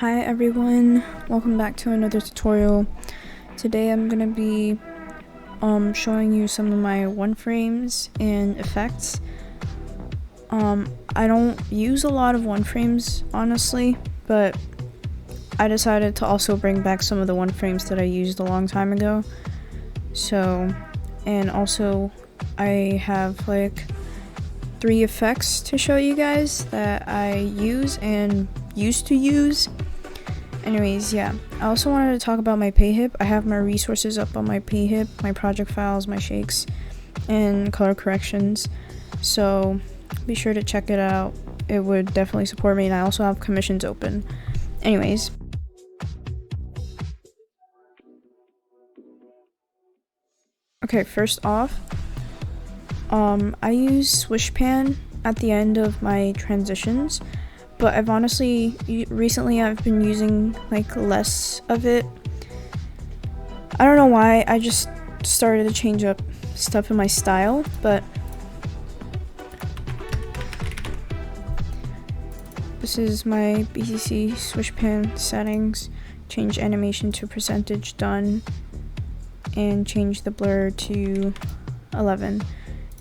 Hi everyone, welcome back to another tutorial. Today I'm gonna be showing you some of my one frames and effects. I don't use a lot of one frames honestly, but I decided to also bring back some of the one frames that I used a long time ago. And also I have like 3 effects to show you guys that I use and used to use. Anyways, yeah, I also wanted to talk about my payhip. I have my resources up on my payhip, my project files, my shakes, and color corrections, so be sure to check it out. It would definitely support me, and I also have commissions open. Anyways, okay, first off, I use swish pan at the end of my transitions, but I've honestly recently I've been using like less of it. I don't know why, I just started to change up stuff in my style, but this is my BCC swish pan settings. Change animation to percentage done and change the blur to 11,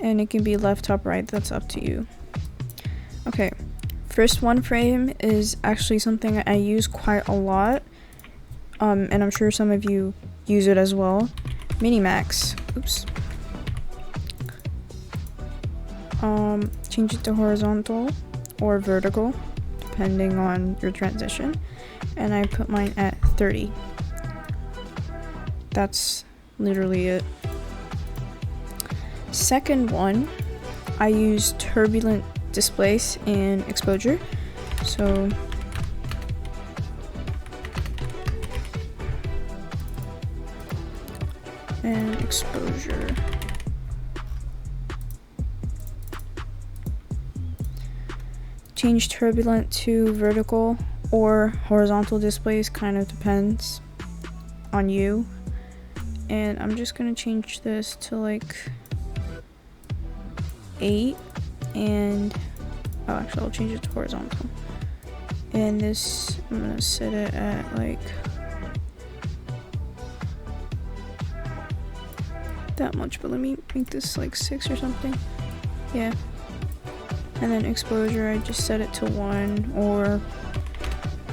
and it can be left, top, right, that's up to you. Okay, first one frame is actually something I use quite a lot, and I'm sure some of you use it as well. Minimax. Oops. Change it to horizontal or vertical depending on your transition, and I put mine at 30. That's literally it. Second one, I use turbulent displace and exposure. So and exposure. Change turbulent to vertical or horizontal displays, kind of depends on you. And I'm just gonna change this to like 8, and oh, actually I'll change it to horizontal. And this, I'm gonna set it at like that much, but let me make this like 6 or something. Yeah. And then exposure, I just set it to 1 or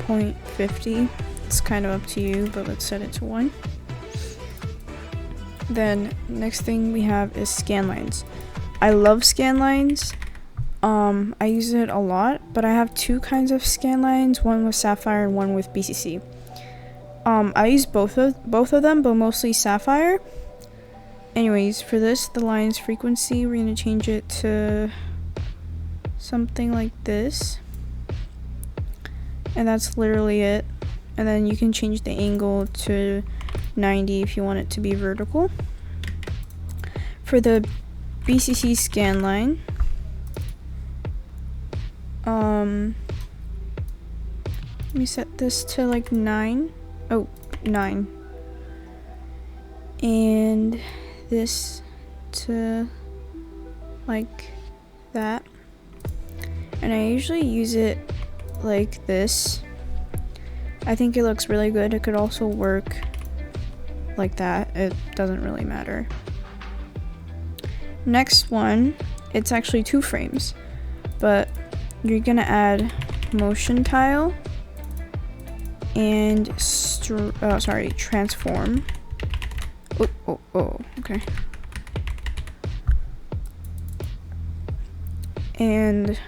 0.50. It's kind of up to you, but let's set it to 1. Then next thing we have is scan lines. I love scan lines. I use it a lot, but I have 2 kinds of scan lines, one with Sapphire and one with BCC. I use both of them, but mostly Sapphire. Anyways, for this, the line's frequency, we're gonna change it to something like this, and that's literally it. And then you can change the angle to 90 if you want it to be vertical. For the BCC scan line, let me set this to like 9. Oh, 9. And this to like that. And I usually use it like this. I think it looks really good. It could also work like that. It doesn't really matter. Next one, it's actually 2 frames, but you're gonna add motion tile and transform. Okay. And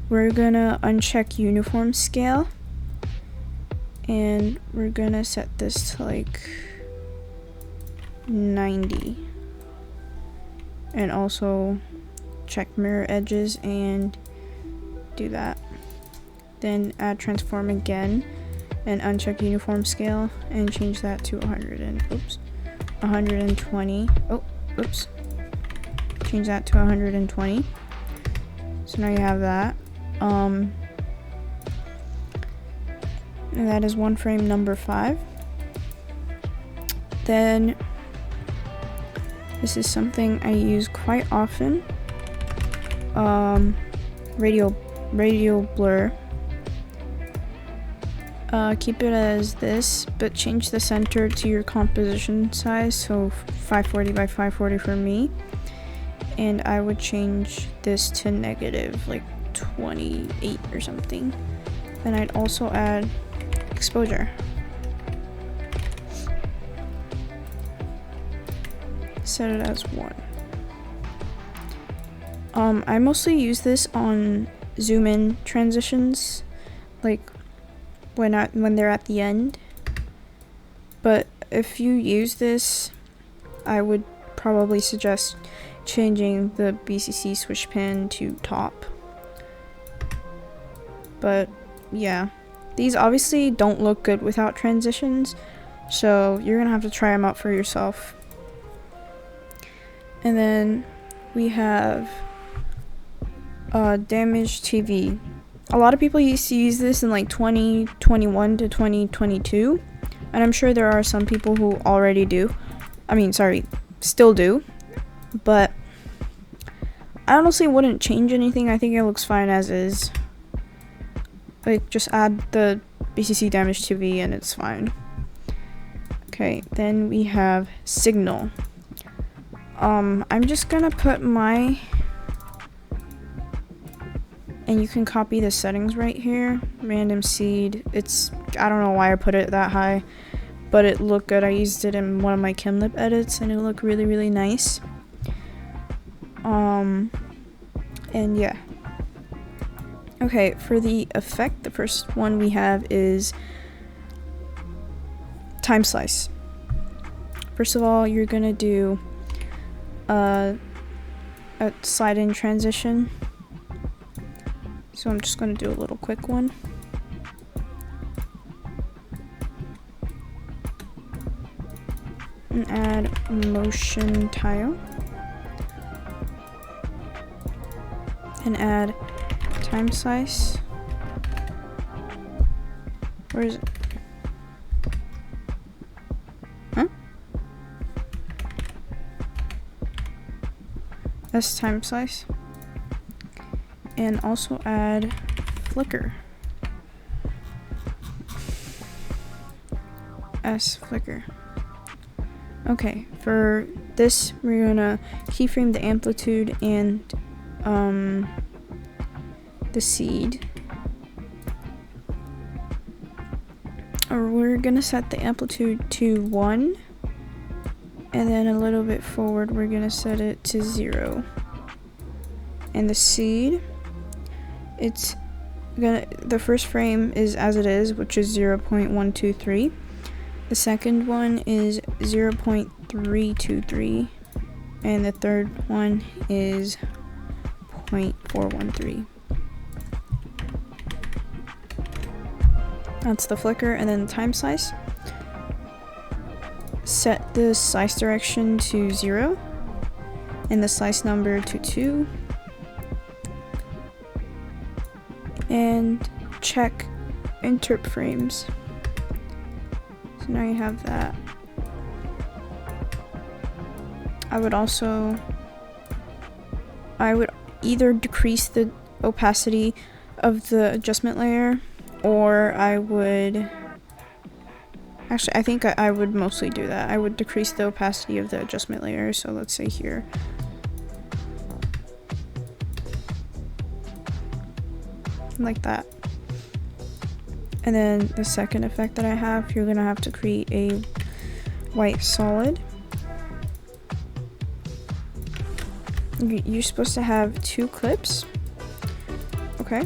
we're gonna uncheck uniform scale, and we're gonna set this to like 90, and also check mirror edges and do that. Then add transform again and uncheck uniform scale and change that to 120. Oh, oops. Change that to 120. So now you have that. And that is one frame number 5. Then this is something I use quite often. Radial blur. keep it as this, but change the center to your composition size, so 540 by 540 for me. And I would change this to negative, like 28 or something. Then I'd also add exposure. Set it as 1. I mostly use this on zoom in transitions, like when they're at the end. But if you use this, I would probably suggest changing the BCC switch pan to top. But yeah, these obviously don't look good without transitions, so you're gonna have to try them out for yourself. And then we have damaged TV. A lot of people used to use this in like 2021 to 2022, and I'm sure there are some people who already do. Still do. But I honestly wouldn't change anything. I think it looks fine as is. Like, just add the BCC damage TV and it's fine. Okay, then we have signal. I'm just gonna put my, and you can copy the settings right here. Random seed. I don't know why I put it that high, but it looked good. I used it in one of my ChemLib edits and it looked really, really nice. And yeah. Okay, for the effect, the first one we have is time slice. First of all, you're gonna do a slide in transition. So I'm just gonna do a little quick one. And add motion tile. And add time slice. Where is it? Huh? That's time slice. And also add flicker. S flicker. Okay, for this we're gonna keyframe the amplitude and the seed. Or we're gonna set the amplitude to 1, and then a little bit forward we're gonna set it to 0. And the seed, the first frame is as it is, which is 0.123. The second one is 0.323, and the third one is 0.413. That's the flicker. And then the time slice. Set the slice direction to 0 and the slice number to 2. And check interp frames. So now you have that. I would either decrease the opacity of the adjustment layer, or I think I would mostly do that. I would decrease the opacity of the adjustment layer. So let's say here. Like that. And then the second effect that I have, you're gonna have to create a white solid. You're supposed to have 2 clips. Okay.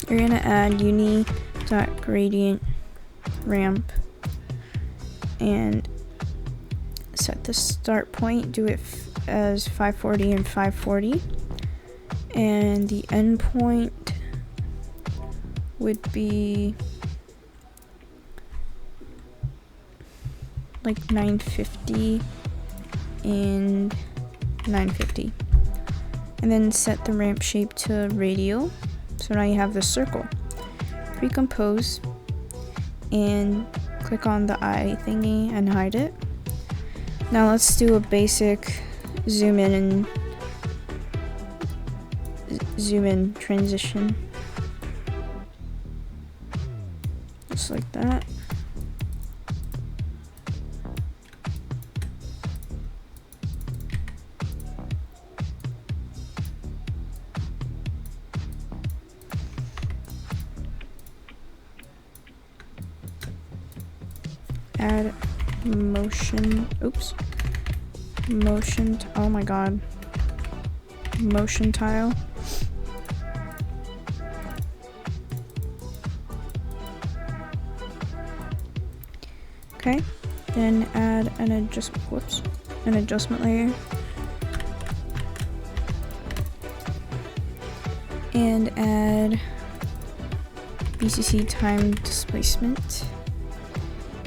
You're gonna add uni.gradient ramp and set the start point. Do it as 540 and 540. And the end point would be like 950 and 950. And then set the ramp shape to radial. So now you have this circle. Pre-compose and click on the eye thingy and hide it. Now let's do a basic zoom in and zoom in transition. just like that. Add motion, oops, motion, oh my god, motion tile. Okay, then add an adjustment layer. And add BCC time displacement.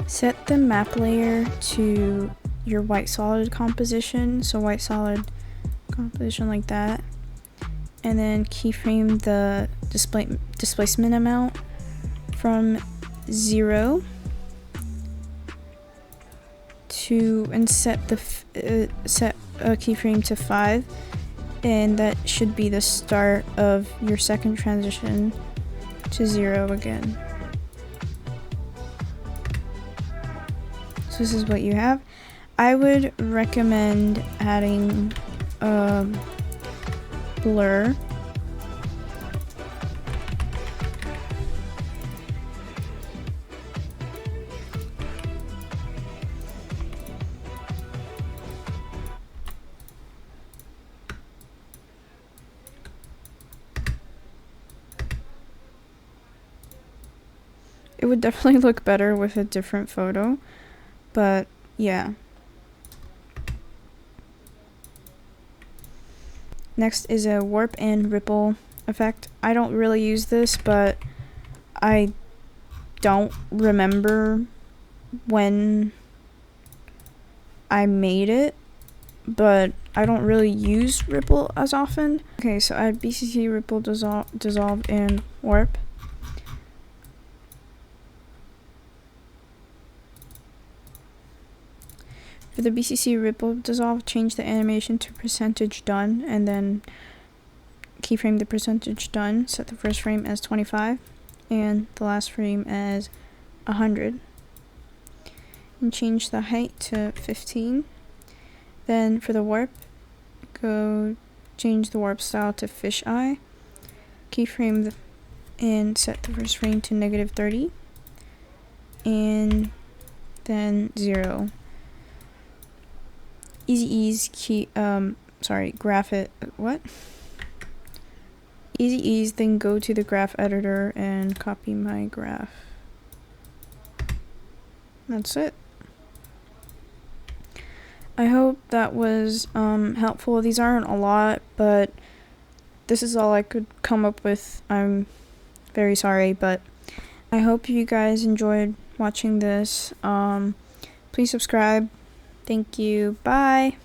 Set the map layer to your white solid composition, so white solid composition like that. And then keyframe the displacement amount from 0 to, and set a keyframe to 5, and that should be the start of your second transition to 0 again. So this is what you have. I would recommend adding blur. It would definitely look better with a different photo, but yeah. Next is a warp and ripple effect. I don't really use this, but I don't remember when I made it, but I don't really use ripple as often. Okay, so add BCC, ripple, dissolve, and warp. For the BCC ripple dissolve, change the animation to percentage done, and then keyframe the percentage done. Set the first frame as 25 and the last frame as 100. And change the height to 15. Then for the warp, go change the warp style to fisheye. Keyframe and set the first frame to -30. And then 0. Easy ease graph it, what? Easy ease, then go to the graph editor and copy my graph. That's it. I hope that was helpful. These aren't a lot, but this is all I could come up with. I'm very sorry, but I hope you guys enjoyed watching this. Please subscribe. Thank you. Bye.